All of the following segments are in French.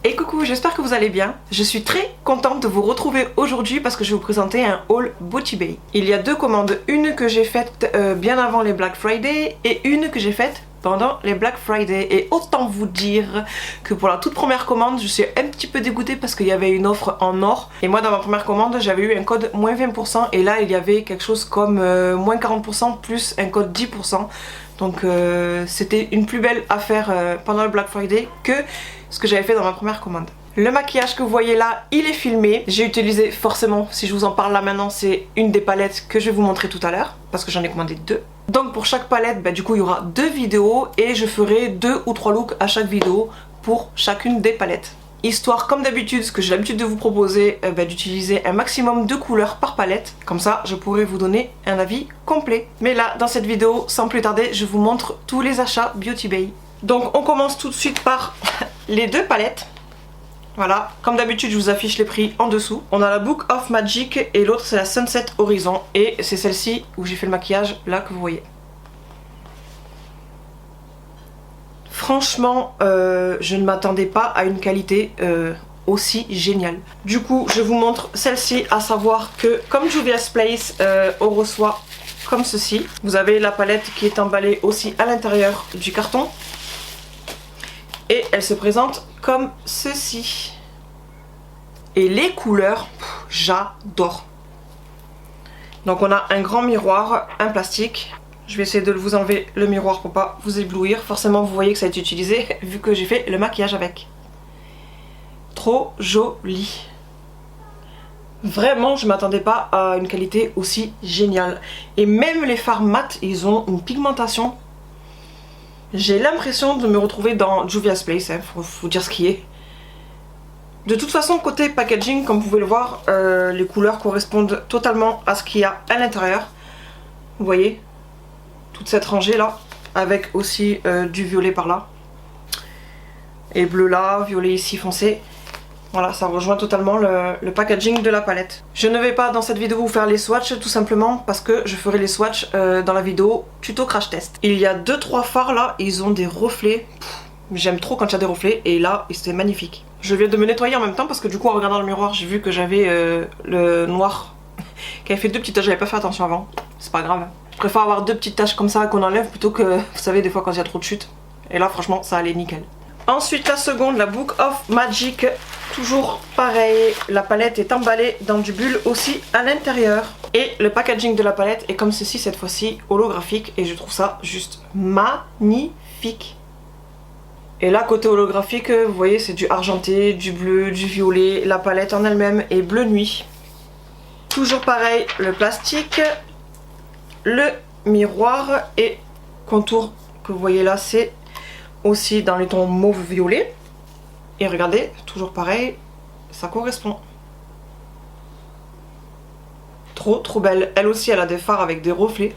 Et coucou, j'espère que vous allez bien. Je suis très contente de vous retrouver aujourd'hui parce que je vais vous présenter un haul Beauty Bay. Il y a deux commandes, une que j'ai faite bien avant les Black Friday et une que j'ai faite pendant les Black Friday. Et autant vous dire que pour la toute première commande, je suis un petit peu dégoûtée parce qu'il y avait une offre en or. Et moi dans ma première commande, j'avais eu un code moins 20% et là il y avait quelque chose comme moins 40% plus un code 10%. Donc c'était une plus belle affaire pendant le Black Friday que ce que j'avais fait dans ma première commande. Le maquillage que vous voyez là, il est filmé. J'ai utilisé forcément, si je vous en parle là maintenant, c'est une des palettes que je vais vous montrer tout à l'heure parce que j'en ai commandé deux. Donc pour chaque palette, du coup il y aura deux vidéos et je ferai 2 ou 3 looks à chaque vidéo pour chacune des palettes. Histoire comme d'habitude, ce que j'ai l'habitude de vous proposer, d'utiliser un maximum de couleurs par palette. Comme ça, je pourrai vous donner un avis complet. Mais là, dans cette vidéo, sans plus tarder, je vous montre tous les achats Beauty Bay. Donc on commence tout de suite par les deux palettes. Voilà, comme d'habitude, je vous affiche les prix en dessous. On a la Book of Magic et l'autre c'est la Sunset Horizon. Et c'est celle-ci où j'ai fait le maquillage, là que vous voyez. Franchement, je ne m'attendais pas à une qualité aussi géniale. Du coup, je vous montre celle-ci, à savoir que comme Juvia's Place, on reçoit comme ceci. Vous avez la palette qui est emballée aussi à l'intérieur du carton. Et elle se présente comme ceci. Et les couleurs, j'adore. Donc on a un grand miroir, un plastique. Je vais essayer de vous enlever le miroir pour pas vous éblouir. Forcément vous voyez que ça a été utilisé vu que j'ai fait le maquillage avec. Trop joli. Vraiment je m'attendais pas à une qualité aussi géniale. Et même les fards mat, ils ont une pigmentation. J'ai l'impression de me retrouver dans Juvia's Place, hein, faut dire ce qui est. De toute façon côté packaging, comme vous pouvez le voir, les couleurs correspondent totalement à ce qu'il y a à l'intérieur. Vous voyez ? Toute cette rangée là, avec aussi du violet par là. Et bleu là, violet ici foncé. Voilà, ça rejoint totalement le packaging de la palette. Je ne vais pas dans cette vidéo vous faire les swatchs tout simplement parce que je ferai les swatchs dans la vidéo tuto crash test. Il y a 2-3 fards là, ils ont des reflets. J'aime trop quand il y a des reflets et là c'est magnifique. Je viens de me nettoyer en même temps parce que du coup en regardant le miroir j'ai vu que j'avais le noir qui avait fait 2 petites taches, j'avais pas fait attention avant. C'est pas grave. Je préfère avoir 2 petites taches comme ça qu'on enlève plutôt que, vous savez, des fois quand il y a trop de chutes. Et là franchement ça allait nickel. Ensuite la seconde, la Book of Magic. Toujours pareil, la palette est emballée dans du bulle aussi à l'intérieur. Et le packaging de la palette est comme ceci cette fois-ci, holographique. Et je trouve ça juste magnifique. Et là côté holographique, vous voyez c'est du argenté, du bleu, du violet. La palette en elle-même est bleu nuit. Toujours pareil, le plastique, le miroir et contour que vous voyez là c'est aussi dans les tons mauve violet. Et regardez, toujours pareil, ça correspond. Trop belle. Elle aussi elle a des fards avec des reflets.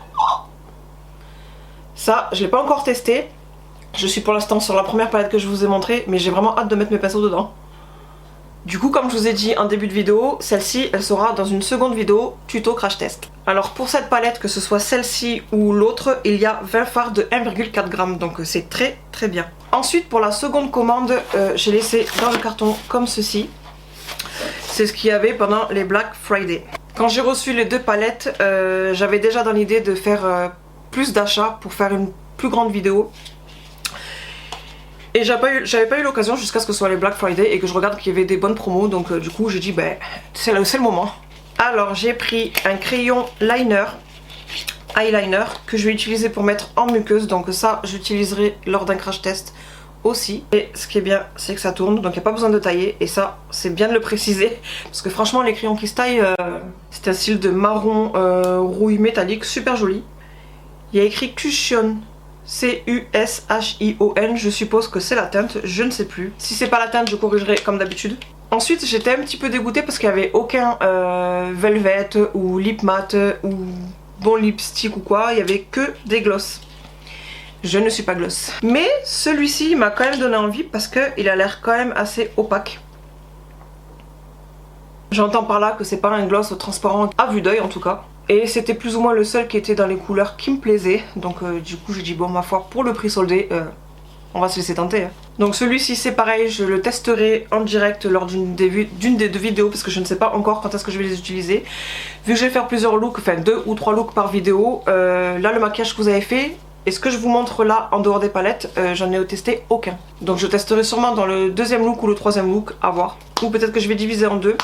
Ça je l'ai pas encore testé. Je suis pour l'instant sur la première palette que je vous ai montrée, mais j'ai vraiment hâte de mettre mes pinceaux dedans. Du coup comme je vous ai dit en début de vidéo, celle-ci elle sera dans une seconde vidéo tuto crash test. Alors pour cette palette, que ce soit celle-ci ou l'autre, il y a 20 fards de 1,4 g, donc c'est très bien. Ensuite pour la seconde commande, j'ai laissé dans le carton comme ceci. C'est ce qu'il y avait pendant les Black Friday. Quand j'ai reçu les deux palettes, j'avais déjà dans l'idée de faire plus d'achats pour faire une plus grande vidéo. Et j'avais pas eu l'occasion jusqu'à ce que ce soit les Black Friday et que je regarde qu'il y avait des bonnes promos, donc du coup j'ai dit c'est le moment. Alors j'ai pris un crayon eyeliner que je vais utiliser pour mettre en muqueuse, donc ça j'utiliserai lors d'un crash test aussi. Et ce qui est bien c'est que ça tourne, donc il n'y a pas besoin de tailler, et ça c'est bien de le préciser parce que franchement les crayons qui se taillent, c'est un style de marron rouille métallique super joli. Il y a écrit Cushion. C-U-S-H-I-O-N, je suppose que c'est la teinte, je ne sais plus. Si c'est pas la teinte, je corrigerai comme d'habitude. Ensuite, j'étais un petit peu dégoûtée parce qu'il n'y avait aucun velvet ou lip matte ou bon lipstick ou quoi, il n'y avait que des gloss. Je ne suis pas gloss. Mais celui-ci m'a quand même donné envie parce qu'il a l'air quand même assez opaque. J'entends par là que c'est pas un gloss transparent à vue d'œil en tout cas. Et c'était plus ou moins le seul qui était dans les couleurs qui me plaisaient. Donc du coup j'ai dit bon ma foi, pour le prix soldé, On va se laisser tenter. Hein. Donc celui-ci c'est pareil, je le testerai en direct lors d'une des deux vidéos parce que je ne sais pas encore quand est-ce que je vais les utiliser. Vu que je vais faire plusieurs looks, enfin 2 ou 3 looks par vidéo, là le maquillage que vous avez fait et ce que je vous montre là en dehors des palettes, j'en ai testé aucun. Donc je testerai sûrement dans le deuxième look ou le troisième look, à voir. Ou peut-être que je vais diviser en deux.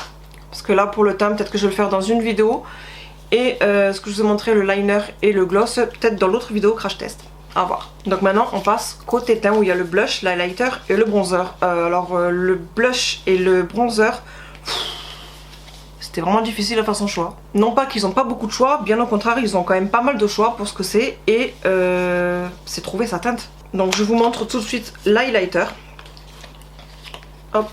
Parce que là pour le teint, peut-être que je vais le faire dans une vidéo. Et ce que je vous ai montré, le liner et le gloss, peut-être dans l'autre vidéo crash test. À voir. Donc maintenant on passe côté teint où il y a le blush, l'highlighter et le bronzer. Le blush et le bronzer, c'était vraiment difficile à faire son choix. Non pas qu'ils n'ont pas beaucoup de choix, bien au contraire ils ont quand même pas mal de choix pour ce que c'est. Et c'est trouver sa teinte. Donc je vous montre tout de suite l'highlighter. Hop.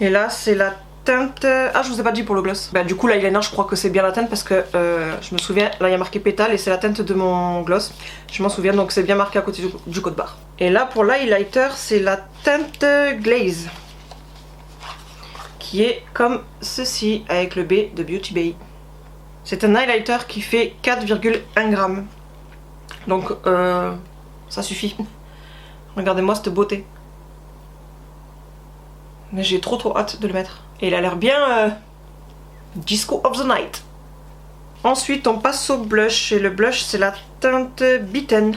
Et là c'est la teinte... Ah je vous ai pas dit pour le gloss. Bah du coup l'eyeliner je crois que c'est bien la teinte parce que je me souviens, là il y a marqué pétale et c'est la teinte de mon gloss. Je m'en souviens donc c'est bien marqué à côté du code barre. Et là pour l'highlighter c'est la teinte glaze. Qui est comme ceci avec le B de Beauty Bay. C'est un highlighter qui fait 4,1 g. Donc ça suffit. Regardez-moi cette beauté. Mais j'ai trop hâte de le mettre. Et il a l'air bien Disco of the Night. Ensuite on passe au blush. Et le blush c'est la teinte Bitten.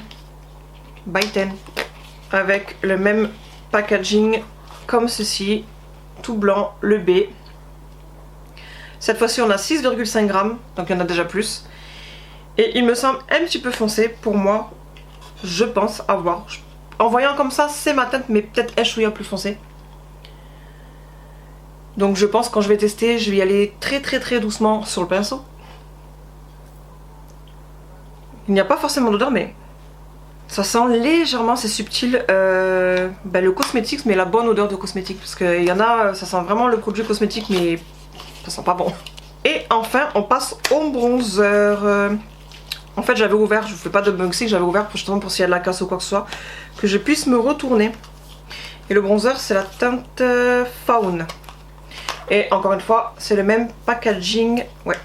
Avec le même packaging comme ceci. Tout blanc, le B. Cette fois-ci on a 6,5 g. Donc il y en a déjà plus. Et il me semble un petit peu foncé pour moi. Je pense avoir. En voyant comme ça c'est ma teinte mais peut-être un chouïa plus foncé. Donc je pense quand je vais tester, je vais y aller très doucement sur le pinceau. Il n'y a pas forcément d'odeur mais ça sent légèrement, c'est subtil, le cosmétique mais la bonne odeur de cosmétique. Parce qu'il y en a, ça sent vraiment le produit cosmétique mais ça sent pas bon. Et enfin on passe au bronzer. En fait j'avais ouvert, je vous fais pas de unboxing, j'avais ouvert justement pour s'il y a de la casse ou quoi que ce soit, que je puisse me retourner. Et le bronzer c'est la teinte Fawn. Et encore une fois, c'est le même packaging. Ouais.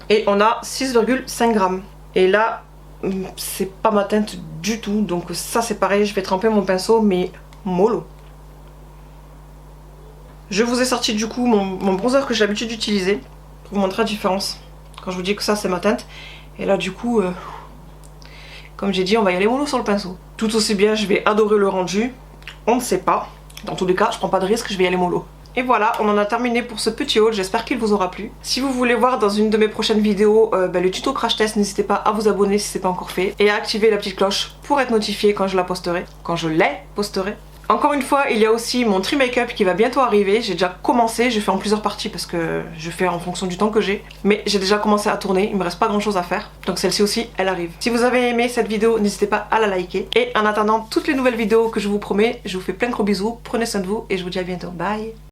Et on a 6,5 g. Et là, c'est pas ma teinte du tout. Donc ça c'est pareil, je vais tremper mon pinceau, mais mollo. Je vous ai sorti du coup mon bronzer que j'ai l'habitude d'utiliser. Pour vous montrer la différence. Quand je vous dis que ça c'est ma teinte. Et là du coup, comme j'ai dit, on va y aller mollo sur le pinceau. Tout aussi bien, je vais adorer le rendu. On ne sait pas. Dans tous les cas, je prends pas de risque, je vais y aller mollo. Et voilà, on en a terminé pour ce petit haul, j'espère qu'il vous aura plu. Si vous voulez voir dans une de mes prochaines vidéos le tuto crash test, n'hésitez pas à vous abonner si ce n'est pas encore fait. Et à activer la petite cloche pour être notifié quand je la posterai. Quand je les posterai. Encore une fois, il y a aussi mon tri make-up qui va bientôt arriver. J'ai déjà commencé, je fais en plusieurs parties parce que je fais en fonction du temps que j'ai. Mais j'ai déjà commencé à tourner, il me reste pas grand chose à faire. Donc celle-ci aussi, elle arrive. Si vous avez aimé cette vidéo, n'hésitez pas à la liker. Et en attendant toutes les nouvelles vidéos que je vous promets, je vous fais plein de gros bisous. Prenez soin de vous et je vous dis à bientôt. Bye!